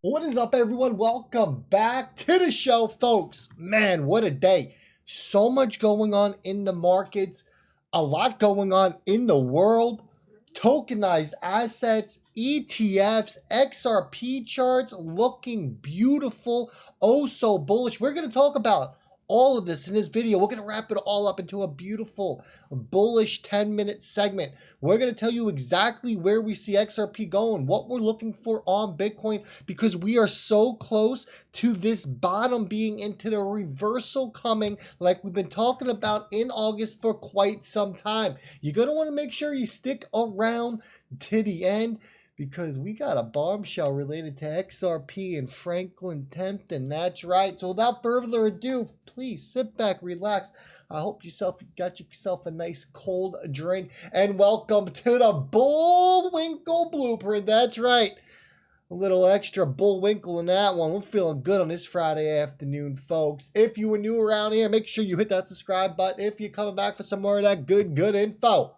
What is up, everyone? Welcome back to the show, folks. Man, what a day. So much going on in the markets, a lot going on in the world. Tokenized assets, ETFs, XRP charts looking beautiful. Oh, so bullish. We're going to talk about all of this in this video. We're going to wrap it all up into a beautiful, bullish 10-minute segment. We're going to tell you exactly where we see XRP going, what we're looking for on Bitcoin, because we are so close to this bottom being into the reversal coming, like we've been talking about in August for quite some time. You're going to want to make sure you stick around to the end, because we got a bombshell related to XRP and Franklin Templeton. That's right. So without further ado, please sit back, relax. I hope you got yourself a nice cold drink, and welcome to the Bullwinkle Blueprint. That's right. A little extra Bullwinkle in that one. We're feeling good on this Friday afternoon, folks. If you were new around here, make sure you hit that subscribe button. If you're coming back for some more of that good info,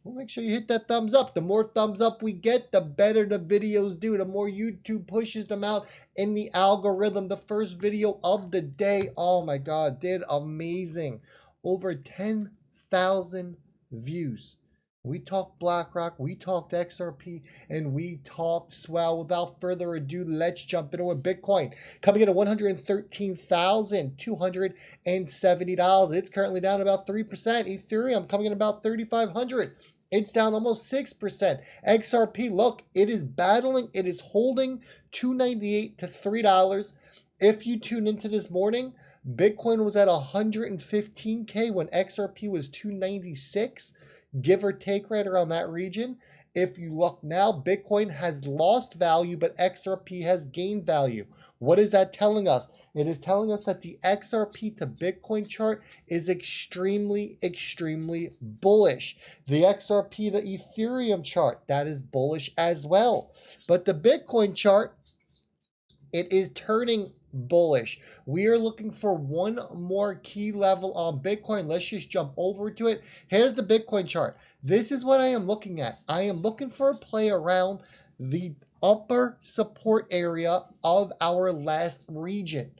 well, make sure you hit that thumbs up. The more thumbs up we get, the better the videos do. The more YouTube pushes them out in the algorithm. The first video of the day, oh my God, did amazing. Over 10,000 views. We talked BlackRock, we talked XRP, and we talked Swell. Without further ado, let's jump into it. Bitcoin coming in at $113,270. It's currently down about 3%. Ethereum coming in about 3,500. It's down almost 6%. XRP, look, it is battling. It is holding $2.98 to $3. If you tune into this morning, Bitcoin was at 115K when XRP was 296, give or take right around that region. If you look now, Bitcoin has lost value, but XRP has gained value. What is that telling us? It is telling us that the XRP to Bitcoin chart is extremely bullish. The XRP to Ethereum chart, that is bullish as well. But the Bitcoin chart, it is turning bullish. We are looking for one more key level on Bitcoin. Let's just jump over to it. Here's the Bitcoin chart. This is what I am looking at. I am looking for a play around the upper support area of our last region,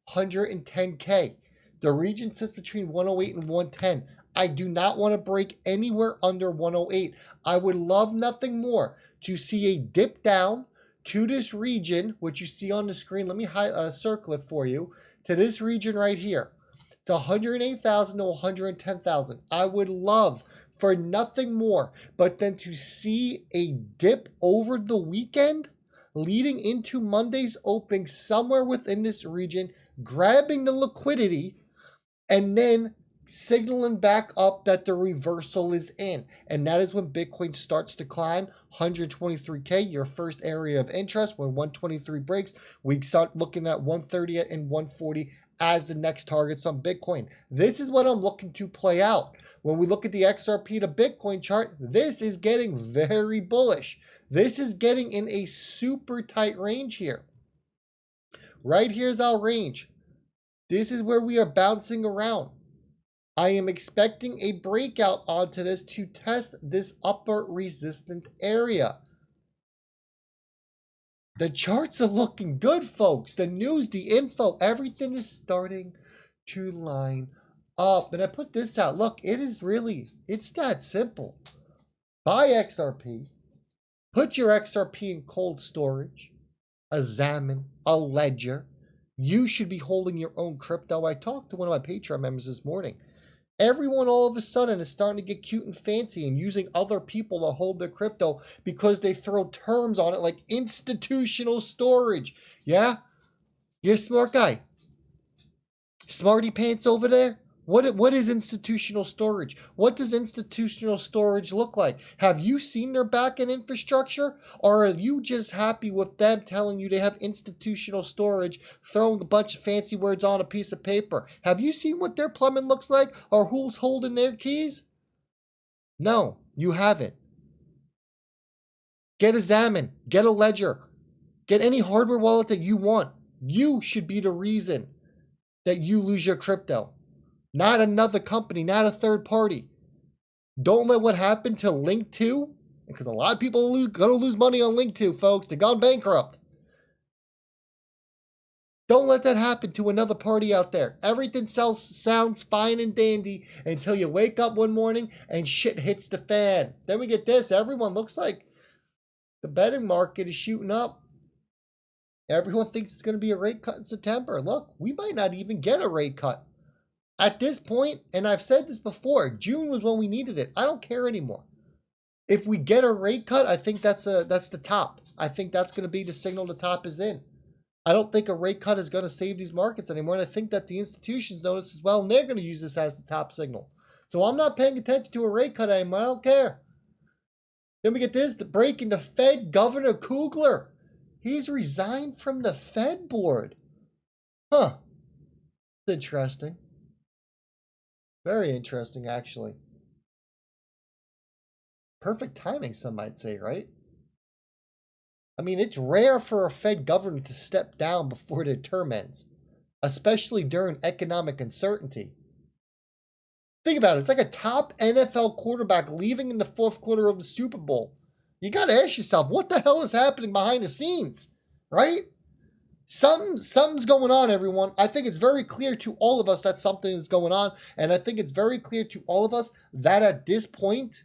110K. The region sits between 108 and 110. I do not want to break anywhere under 108. I would love nothing more to see a dip down to this region, which you see on the screen. Let me circle it for you. To this region right here. It's 108,000 to 110,000. I would love for nothing more but then to see a dip over the weekend leading into Monday's opening somewhere within this region, grabbing the liquidity, and then signaling back up that the reversal is in. And that is when Bitcoin starts to climb. 123K, your first area of interest. When 123 breaks, we start looking at 130 and 140 as the next targets on Bitcoin. This is what I'm looking to play out. When we look at the XRP to Bitcoin chart, this is getting very bullish. This is getting in a super tight range here. Right here's our range. This is where we are bouncing around. I am expecting a breakout onto this to test this upper resistant area. The charts are looking good, folks. The news, the info, everything is starting to line up. And I put this out. Look, it's that simple. Buy XRP. Put your XRP in cold storage, a Xamin, a Ledger. You should be holding your own crypto. I talked to one of my Patreon members this morning. Everyone all of a sudden is starting to get cute and fancy and using other people to hold their crypto because they throw terms on it like institutional storage. Yeah? You're a smart guy. Smarty pants over there? What is institutional storage? What does institutional storage look like? Have you seen their backend infrastructure? Or are you just happy with them telling you they have institutional storage, throwing a bunch of fancy words on a piece of paper? Have you seen what their plumbing looks like or who's holding their keys? No, you haven't. Get a Xamin, get a Ledger, get any hardware wallet that you want. You should be the reason that you lose your crypto. Not another company, not a third party. Don't let what happened to Link2, because a lot of people are going to lose money on Link2, folks. They're gone bankrupt. Don't let that happen to another party out there. Everything sounds fine and dandy until you wake up one morning and shit hits the fan. Then we get this. Everyone looks like the betting market is shooting up. Everyone thinks it's going to be a rate cut in September. Look, we might not even get a rate cut. At this point, and I've said this before, June was when we needed it. I don't care anymore. If we get a rate cut, I think that's the top. I think that's going to be the signal the top is in. I don't think a rate cut is going to save these markets anymore. And I think that the institutions notice as well, and they're going to use this as the top signal. So I'm not paying attention to a rate cut anymore. I don't care. Then we get this, the break in the Fed Governor Kugler. He's resigned from the Fed board. Huh. Interesting. Very interesting, actually. Perfect timing, some might say, right? I mean, it's rare for a Fed governor to step down before their term ends, especially during economic uncertainty. Think about it. It's like a top NFL quarterback leaving in the fourth quarter of the Super Bowl. You got to ask yourself, what the hell is happening behind the scenes, right? Something's going on, everyone. I think it's very clear to all of us that something is going on, and I think it's very clear to all of us that at this point,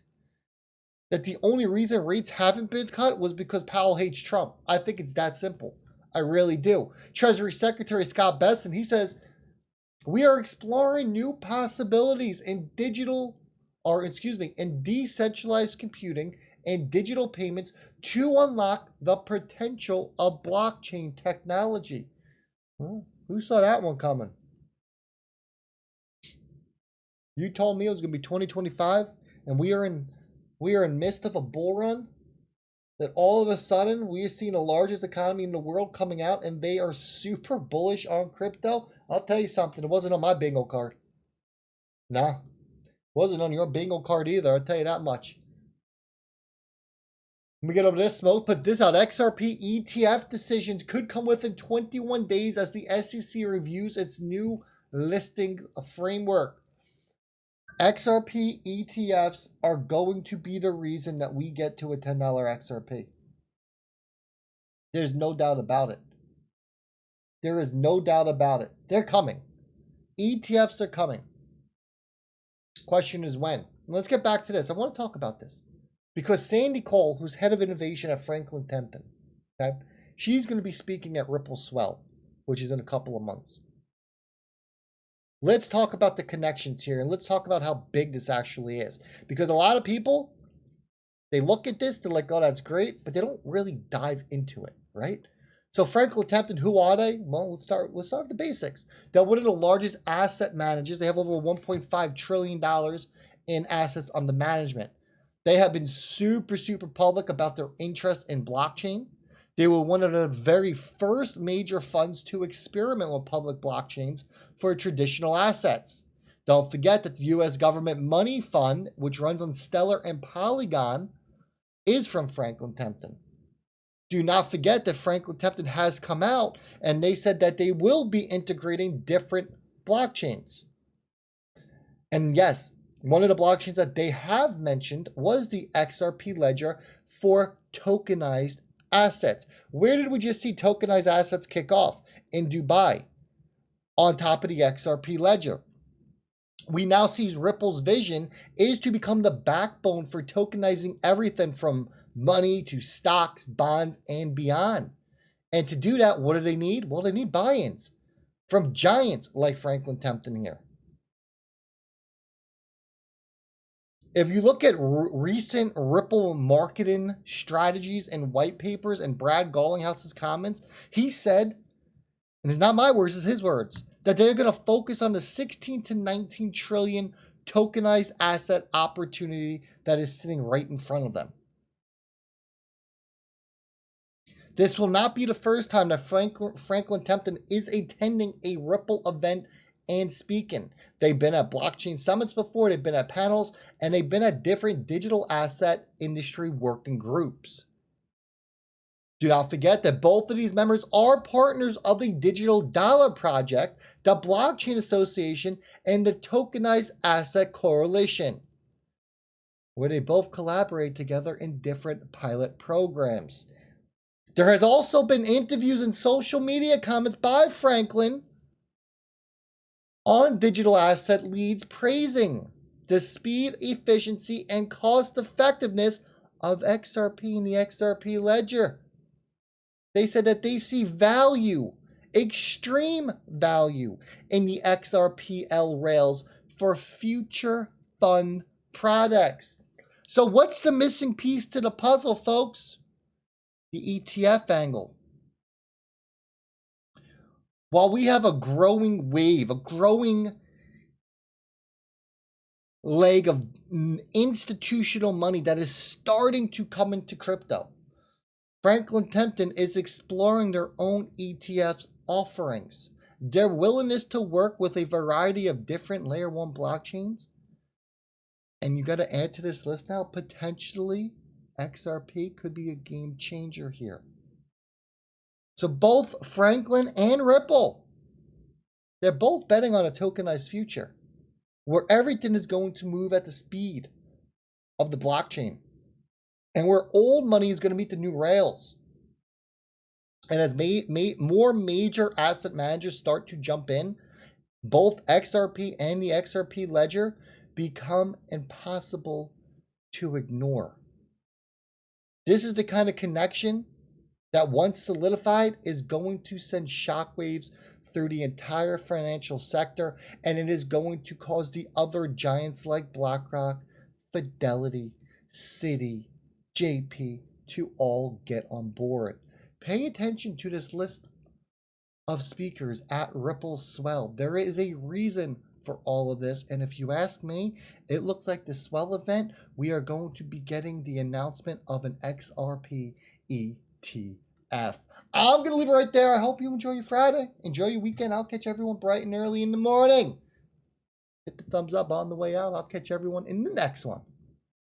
that the only reason rates haven't been cut was because Powell hates Trump. I think it's that simple. I really do. Treasury Secretary Scott Bessent, he says, we are exploring new possibilities in in decentralized computing and digital payments to unlock the potential of blockchain technology. Well, who saw that one coming? You told me it was going to be 2025, and we are in midst of a bull run, that all of a sudden we are seeing the largest economy in the world coming out, and they are super bullish on crypto. I'll tell you something, it wasn't on my bingo card. Nah, wasn't on your bingo card either, I'll tell you that much. Let me get over this smoke, put this out. XRP ETF decisions could come within 21 days as the SEC reviews its new listing framework. XRP ETFs are going to be the reason that we get to a $10 XRP. There's no doubt about it. There is no doubt about it. They're coming. ETFs are coming. Question is when. Let's get back to this. I want to talk about this because Sandy Cole, who's head of innovation at Franklin Templeton, okay, she's going to be speaking at Ripple Swell, which is in a couple of months. Let's talk about the connections here, and let's talk about how big this actually is. Because a lot of people, they look at this, they're like, oh, that's great, but they don't really dive into it, right? So Franklin Templeton, who are they? Well, let's start with the basics. They're one of the largest asset managers. They have over $1.5 trillion in assets under management. They have been super, super public about their interest in blockchain. They were one of the very first major funds to experiment with public blockchains for traditional assets. Don't forget that the U.S. government money fund, which runs on Stellar and Polygon, is from Franklin Templeton. Do not forget that Franklin Templeton has come out and they said that they will be integrating different blockchains. And yes, one of the blockchains that they have mentioned was the XRP ledger for tokenized assets. Where did we just see tokenized assets kick off? In Dubai, on top of the XRP ledger. We now see Ripple's vision is to become the backbone for tokenizing everything from money to stocks, bonds, and beyond. And to do that, what do they need? Well, they need buy-ins from giants like Franklin Templeton here. If you look at recent Ripple marketing strategies and white papers and Brad Garlinghouse's comments, he said, and it's not my words, it's his words, that they're going to focus on the 16 to 19 trillion tokenized asset opportunity that is sitting right in front of them. This will not be the first time that Franklin Templeton is attending a Ripple event and speaking. They've been at blockchain summits before, they've been at panels, and they've been at different digital asset industry working groups. Do not forget that both of these members are partners of the Digital Dollar Project, the Blockchain Association, and the Tokenized Asset Coalition, where they both collaborate together in different pilot programs. There has also been interviews and social media comments by Franklin on digital asset leads praising the speed, efficiency, and cost effectiveness of XRP and the XRP ledger. They said that they see value, extreme value, in the XRPL rails for future fund products. So what's the missing piece to the puzzle, folks? The ETF angle. While we have a growing wave, a growing leg of institutional money that is starting to come into crypto, Franklin Templeton is exploring their own ETFs offerings. Their willingness to work with a variety of different layer 1 blockchains. And you got to add to this list now, potentially XRP could be a game changer here. So both Franklin and Ripple, they're both betting on a tokenized future where everything is going to move at the speed of the blockchain and where old money is going to meet the new rails. And as more major asset managers start to jump in, both XRP and the XRP ledger become impossible to ignore. This is the kind of connection that, once solidified, is going to send shockwaves through the entire financial sector, and it is going to cause the other giants like BlackRock, Fidelity, Citi, JP to all get on board. Pay attention to this list of speakers at Ripple Swell. There is a reason for all of this, and if you ask me, it looks like the Swell event, we are going to be getting the announcement of an XRP ETF. I'm going to leave it right there. I hope you enjoy your Friday. Enjoy your weekend. I'll catch everyone bright and early in the morning. Hit the thumbs up on the way out. I'll catch everyone in the next one.